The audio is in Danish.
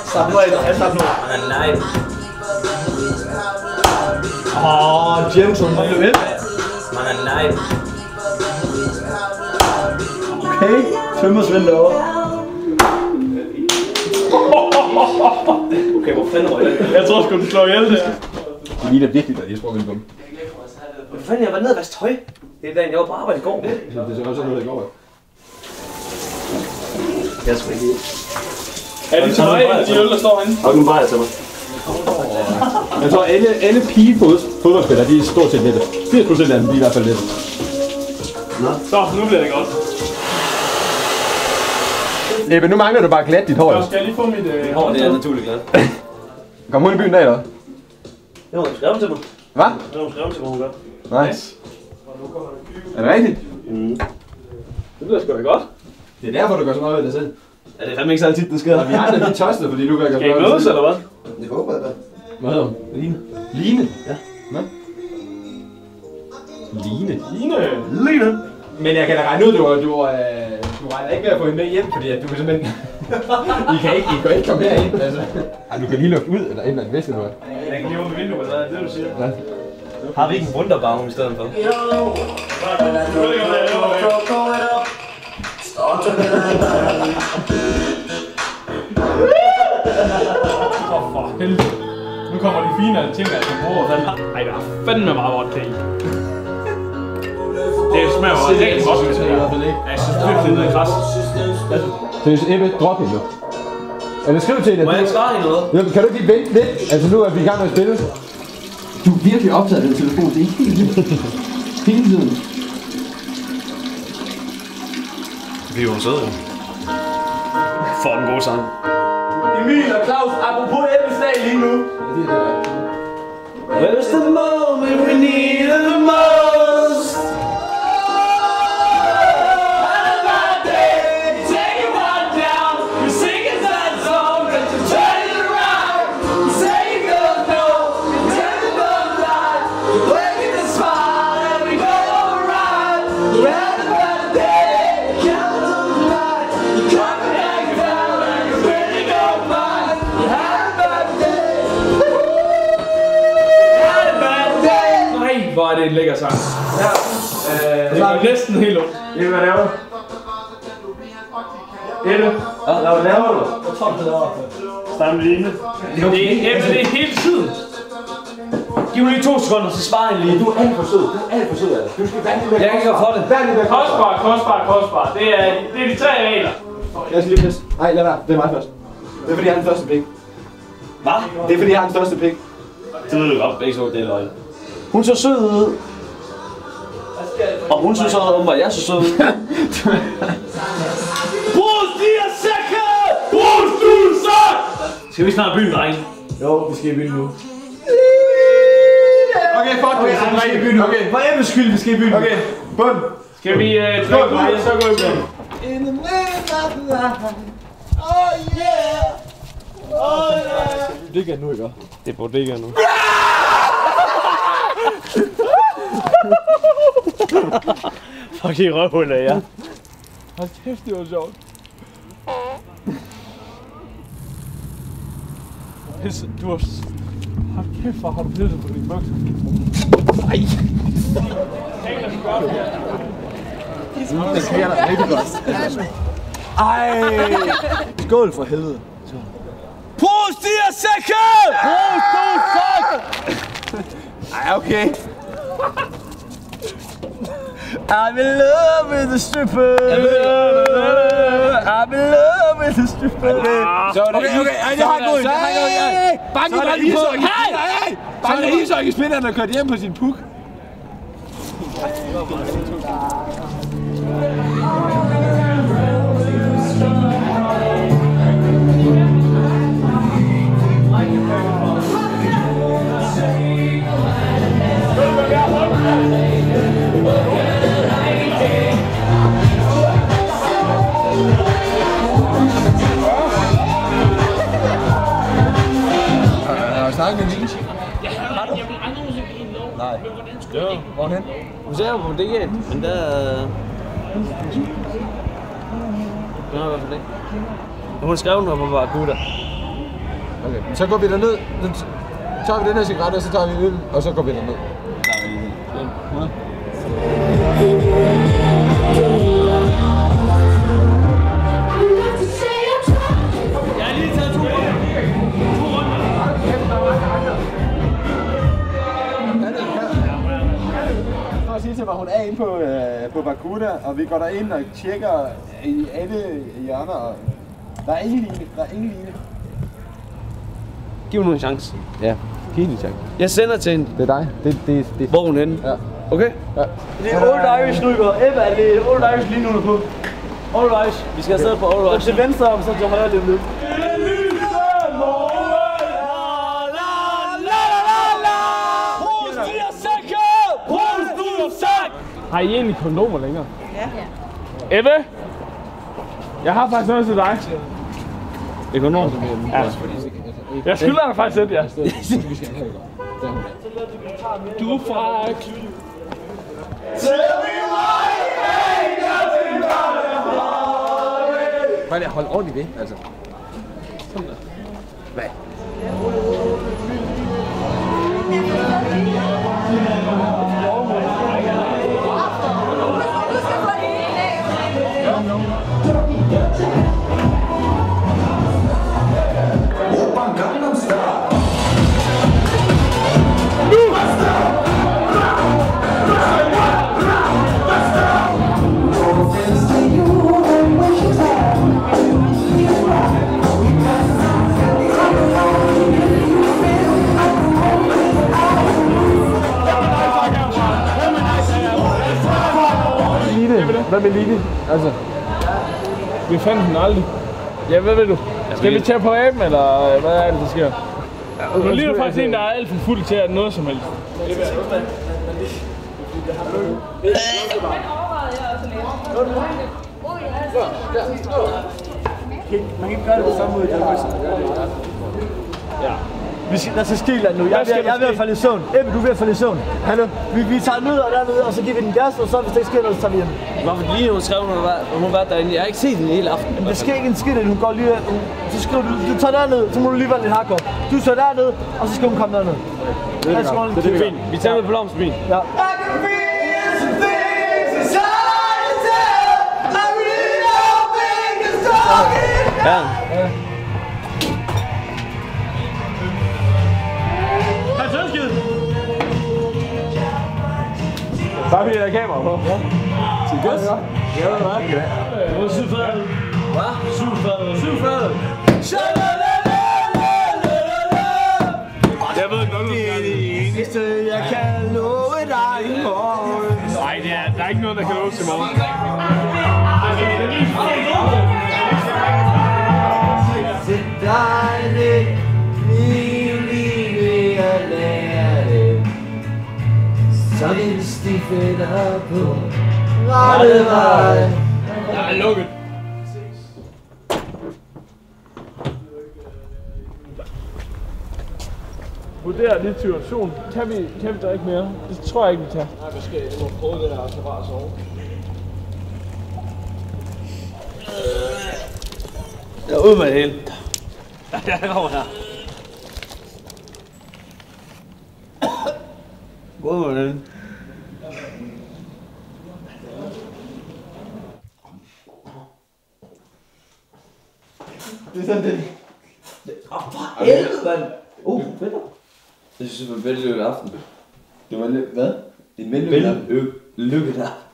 Stop nu, Eder. Stop nu. Han er live. Gentleman. Man er live. Okay, tømmersvend derovre. Okay, hvor fanden var det? Jeg tror sgu, du slår ihjel der. Det ligner virkelig, at Jesper vil komme. Hvad fanden, jeg var nede og vaske tøj. Det er dagen, jeg var på arbejde i går. Det er også noget, der går. Jeg skal ikke. Er det tøj, de øl, der står herinde? Og nu bare jeg til mig. Jeg tror, alle pige-fodboldspillere, de er stort set lette. 80% af dem, de er i hvert fald lette. Så, nu bliver det godt. Ebbe, nu mangler du bare glat dit hår. Jeg skal lige få mit Hår, det er naturligt glad. Kom hun i byen dag, eller? Det var hun skrevet til mig. Hvad? Det var hun skrevet til mig, hun gør. Nice. Er det rigtigt? Det bliver sgu da godt. Det er derfor, du gør så meget ved dig selv. Ja, det er fandme ikke så altid, det sker. Vi andre, vi er tørstet, fordi du gør så Skal I meget ved dig mødes, selv. eller hvad? Det håber jeg da. Hvad hedder hun? Line. Line? Ja. Hvad? Line? Line. Men jeg kan da regne ud, du regner ikke med at få hende med hjem, fordi at du simpelthen... I kan ikke komme herind, altså. Ej, du kan lige lukke ud, eller ind ad en vest, eller hvad? Jeg kan lige åbne vinduet, eller hvad er det, du siger? Ja. Har vi ikke en wunderbaum i stedet for? For helvede. Nu kommer de fine ting, jeg skal bruge. Ej, der er fandme meget vodka i. Det smager jo rigtig godt, hvis jeg jeg synes virkelig, det er kras. Seriøst, Ebbe, drop hende nu. Eller skriv til hende. Må jeg ikke svare hende noget? Jamen, kan du ikke lige vente lidt? Altså, nu er vi i gang med at spille. Du er virkelig optaget af den telefon, det er helt vildt. Hele tiden. Vi er jo søde. For en god sang. Emil og Claus, apropos Ebbes dag lige nu. Where's the moment we need it the most? Hvor er det en lækker sang. Ja. Det er næsten helt ondt. Hvad laver du? Ebbe? Hvad laver du? Jeg tror, det laver Stamme Line. Det er hele tiden. Giv mig lige 2 sekunder, så sparer jeg lige. Du er alt for sød. Du er alt for sød, Alder. Du skal være lidt Jeg kan ikke gøre for det. Kostbar. Det er de 3 regler. Jeg skal lige pisse. Nej, lad være. Det er mig først. Det er fordi, jeg har den største pik. Hvad? Det er fordi, jeg har den største pik. Det ved du godt, begge så det er løgn. Hun så sød ud. Og hun synes også om, at jeg så sød ud. Brus, de er sække! Brus, du er sæk! Skal vi snart byen, drenge? Jo, vi skal i byen nu. Okay, fuck det. Så skal i byen nu. Okay, for Ebbes skyld, vi skal i byen. Okay, bund. Skal vi drikke ud, så går vi i byen. In the middle of the night. Oh yeah. Oh yeah. Det kan nu ikke. Det er bodega nu. Fuck i røvhullet, ja. Hold kæft, det var sjovt. Du har... Hold kæft, hvor har du blevet på din bukser. Ej. Det smager da rigtig godt. Ej. Skål for helvede. Brus, de er sække! Brus, du er sæk! Ej, okay. I'm in love with the stripper. I'm in love with the stripper. Okay, jeg har gået. Banke på. Hey! Banke ishockey spilleren og kørt hjem på sin puk. Snakke med Lise. Har du? Nej. Jo. Hvorhen? Hun ser på det, men der... Det har i hvert fald ikke. Hun skrev noget på Barracuda. Okay, så går vi derned. Så tager vi den her cigaret, og så tager vi øl, og så går vi derned. Jeg har lige taget 2 runder. For at sige til mig, hun er inde på Barracuda, og vi går derind og tjekker i alle hjørner, og der er ingen line. Giv nu en chance. Ja, giv en chance. Jeg sender til hende. Det er dig. Det. Hvor er hun henne? Ja. Okay? Ja. Det er Old Irish nu, og Ebba er det Old Irish lige nu på. Old Irish. Vi skal afsted på Old Irish. Til venstre, og så til højre lidt lidt. Har I egentlig kondomer længere? Ja. Ebbe? Jeg har faktisk noget til dig. Et kondom? Ja. Jeg skylder dig faktisk et, ja. Du er fræk. Bare lige hold ordentligt ved, altså. Sådan der. Hvad? Hvad med Line? Altså. Vi fandt den aldrig. Ja, hvad vil du? Skal vi tage på aben, eller hvad er det, der sker? Nu ligner faktisk en, der er alt for fuld til at noget som helst. Man kan ikke gøre det på samme måde, ja. Der skal ske nu. Jeg er ved at falde i søvn. Ebbe, du er ved at falde i søvn. Hallo? Vi tager ned og dernede, og så giver vi den gas, og så hvis der ikke sker noget, så tager vi hjem. Hvorfor lige hun skrev, hun har været derinde? Jeg har ikke set hende hele aften. Men det sker ikke en skidt, hun går lige... Så skriver du tager derned, så må du lige være lidt hardcore. Du tager derned, og så skal hun komme derned. Det er fint. Vi tager ned på blomsterbyen. Ja. Ja. Bare fordi der er kamera på. Ja. Til gas? Ja, det var det. Hvor er syvfadet? Hvad? Syvfadet. Jeg ved ikke noget, du skal. Det eneste, jeg kan love dig i morgen. Nej, der er ikke noget, der kan loves i morgen. Sæt dig ned, min liv og lære det. Så vil stifte dig på rette vej. Der er lukket. Vurderer lidt situation. Kan vi drikke mere? Det tror jeg ikke, vi kan. Nej, vi skal prøve det her, og så bare sove. Jeg er ude med det hele. Jeg kommer her. Gå ud med den. Det er sådan det. For helvede, mand! Fedt. Jeg synes, det var en vellykket aften. Det var hvad? En vellykket aften.